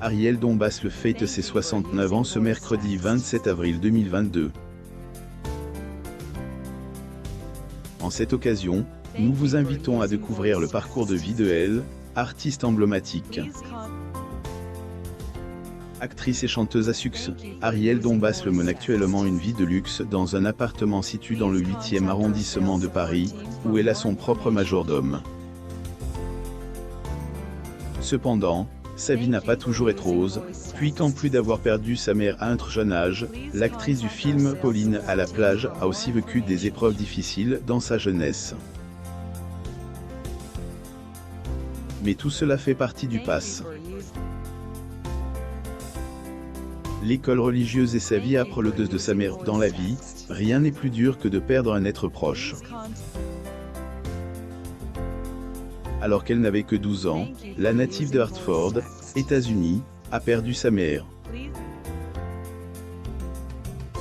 Ariel Dombasle le fête ses 69 ans ce mercredi 27 avril 2022. En cette occasion, nous vous invitons à découvrir le parcours de vie de elle, artiste emblématique. Actrice et chanteuse à succès, Ariel Dombasle mène actuellement une vie de luxe dans un appartement situé dans le 8e arrondissement de Paris, où elle a son propre majordome. Cependant, sa vie n'a pas toujours été rose, puisqu'en plus d'avoir perdu sa mère à un jeune âge, l'actrice du film Pauline à la plage a aussi vécu des épreuves difficiles dans sa jeunesse. Mais tout cela fait partie du passé. L'école religieuse et sa vie après le deuil de sa mère dans la vie, rien n'est plus dur que de perdre un être proche. Alors qu'elle n'avait que 12 ans, la native de Hartford, États-Unis, a perdu sa mère.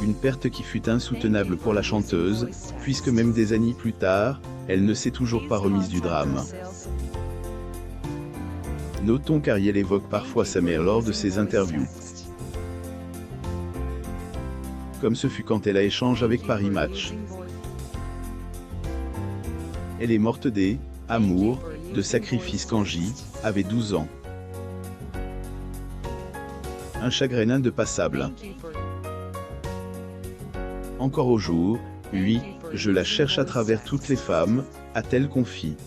Une perte qui fut insoutenable pour la chanteuse, puisque même des années plus tard, elle ne s'est toujours pas remise du drame. Notons qu'Ariel évoque parfois sa mère lors de ses interviews. Comme ce fut quand elle a échangé avec Paris Match. Elle est morte des amours, de sacrifice quand J avait 12 ans. Un chagrin indepassable. Encore au jour, oui, je la cherche à travers toutes les femmes, a-t-elle confié.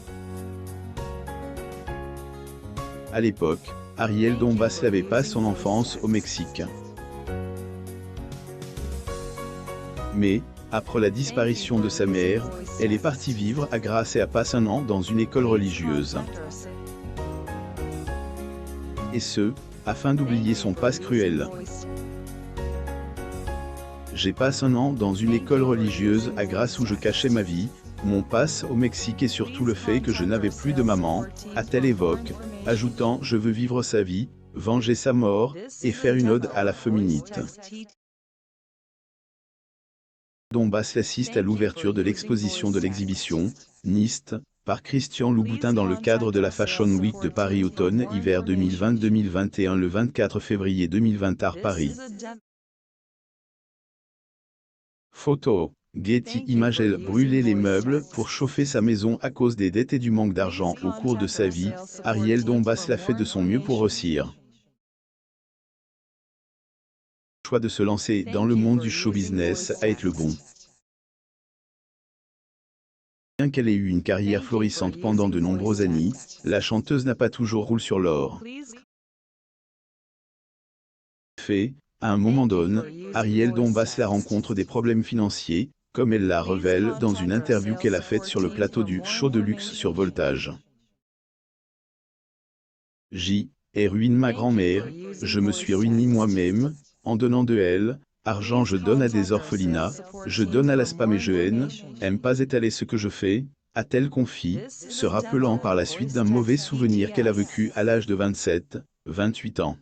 À l'époque, Ariel Dombasle n'avait pas son enfance au Mexique. Mais, après la disparition de sa mère, elle est partie vivre à Grasse et a passé un an dans une école religieuse. Et ce, afin d'oublier son passé cruel. J'ai passé un an dans une école religieuse à Grasse où je cachais ma vie, mon passé au Mexique et surtout le fait que je n'avais plus de maman, a-t-elle évoqué, ajoutant « Je veux vivre sa vie, venger sa mort, et faire une ode à la féminité ». Dombasle assiste à l'ouverture de l'exposition de l'exhibition « Nist » par Christian Louboutin dans le cadre de la Fashion Week de Paris automne-hiver 2020-2021 le 24 février 2020 à Paris. Photo. Getty Images. Elle brûlait les meubles pour chauffer sa maison à cause des dettes et du manque d'argent au cours de sa vie. Ariel Dombasle a fait de son mieux pour réussir. Le choix de se lancer dans le monde du show business a été le bon. Bien qu'elle ait eu une carrière florissante pendant de nombreuses années, la chanteuse n'a pas toujours roulé sur l'or. En fait, à un moment donné, Ariel Dombasle rencontre des problèmes financiers, comme elle la révèle dans une interview qu'elle a faite sur le plateau du show de luxe sur Voltage. J. Et ruine ma grand-mère, je me suis ruiné moi-même, en donnant de elle, argent je donne à des orphelinats, je donne à la SPAM et je aime pas étaler ce que je fais, a-t-elle confié, se rappelant par la suite d'un mauvais souvenir qu'elle a vécu à l'âge de 28 ans.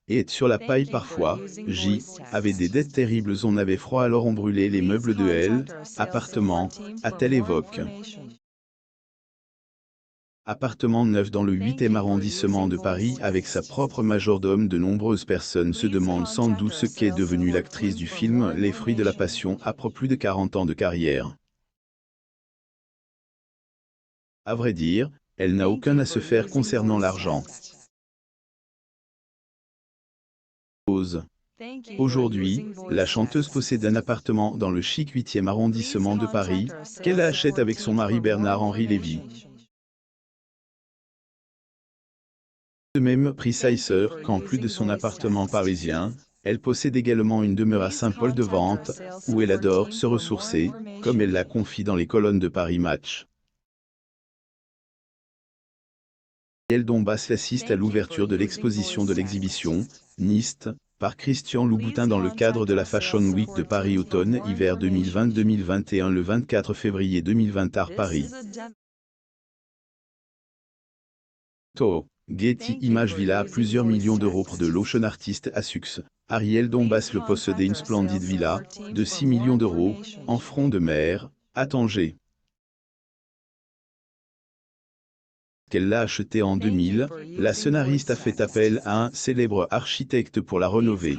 Et être sur la paille parfois, J. avait des dettes terribles, on avait froid alors on brûlait les meubles de elle, appartement, a-t-elle évoqué. Appartement neuf dans le 8e arrondissement de Paris avec sa propre majordome. De nombreuses personnes se demandent sans doute ce qu'est devenue l'actrice du film Les Fruits de la Passion après plus de 40 ans de carrière. À vrai dire, elle n'a aucun à se faire concernant l'argent. Aujourd'hui, la chanteuse possède un appartement dans le chic 8e arrondissement de Paris, qu'elle achète avec son mari Bernard-Henri Lévy. De même prix Sicer, qu'en plus de son appartement parisien, elle possède également une demeure à Saint-Paul-de-Vente, où elle adore se ressourcer, comme elle l'a confié dans les colonnes de Paris Match. Ariel Dombasle assiste à l'ouverture de l'exposition de l'exhibition « Nist » par Christian Louboutin dans le cadre de la Fashion Week de Paris automne-hiver 2020-2021 le 24 février 2020 à Paris. Getty Images. Villa à plusieurs millions d'euros pour de l'ocean artiste à succès. Ariel Dombasle possédait une splendide villa, de 6 millions d'euros, en front de mer, à Tanger. lorsqu'elle l'a achetée en 2000, la scénariste a fait appel à un célèbre architecte pour la rénover.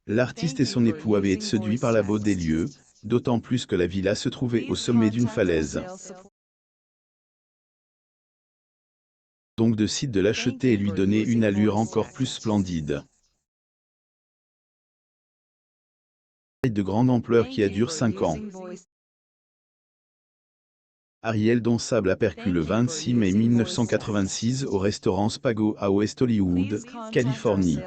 L'artiste et son époux avaient été séduits par la beauté des lieux, d'autant plus que la villa se trouvait au sommet d'une falaise. Donc décide de l'acheter et lui donner une allure encore plus splendide. De grande ampleur qui a duré 5 ans. Ariel dont Sable a percu le 26 mai 1986 au restaurant Spago à West Hollywood, Californie.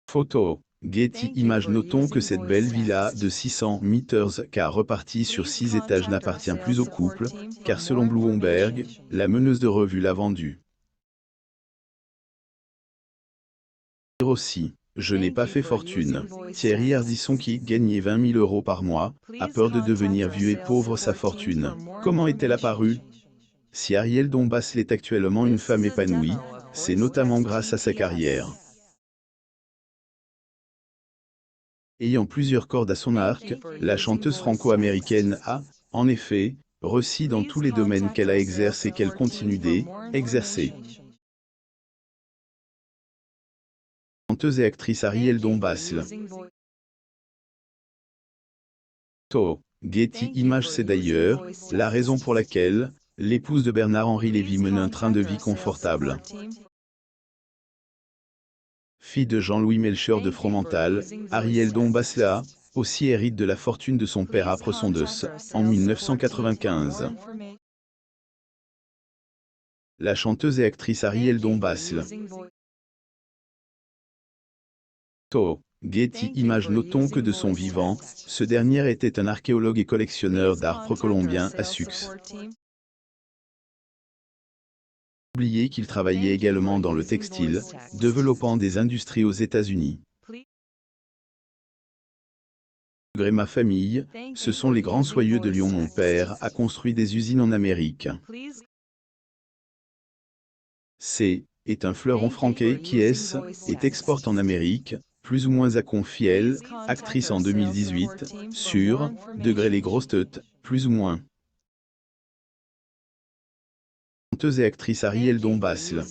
Photo. Getty Images. Notons que cette belle villa de 600 meters car repartie sur 6 étages n'appartient plus au couple, car selon Bloomberg, la meneuse de revue l'a vendue. Aussi, je n'ai pas fait fortune. Thierry Ardisson qui gagnait 20 000 € par mois, a peur de devenir vieux et pauvre sa fortune. Comment est-elle apparue? Si Ariel Dombasle est actuellement une femme épanouie, c'est notamment grâce à sa carrière. Ayant plusieurs cordes à son arc, la chanteuse franco-américaine a, en effet, réussi dans tous les domaines qu'elle a exercé et qu'elle continue d'exercer. Chanteuse et actrice Ariel Dombasle. Getty Images. C'est d'ailleurs la raison pour laquelle l'épouse de Bernard-Henri Lévy mène un train de vie confortable. Fille de Jean-Louis Melchior de Fromental, Ariel Dombasle a aussi hérite de la fortune de son père après son décès, en 1995. La chanteuse et actrice Ariel Dombasle. Getty Images. Notons que de son vivant, ce dernier était un archéologue et collectionneur d'art précolombien à succès. Oubliez qu'il travaillait également dans le textile, développant des industries aux États-Unis. Malgré ma famille, ce sont les grands soyeux de Lyon. Mon père a construit des usines en Amérique. C est un fleuron franqué qui est exporte en Amérique, plus ou moins à confiel, actrice en 2018, sur Degré les grosses têtes, plus ou moins. Chanteuse et actrice Ariel Dombasle.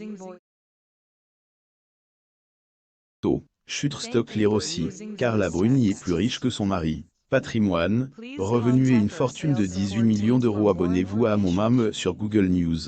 Shutterstock. Lire aussi, Carla Bruni est plus riche que son mari. Patrimoine, revenu et une fortune de 18 millions d'euros. Abonnez-vous à mon MAM sur Google News.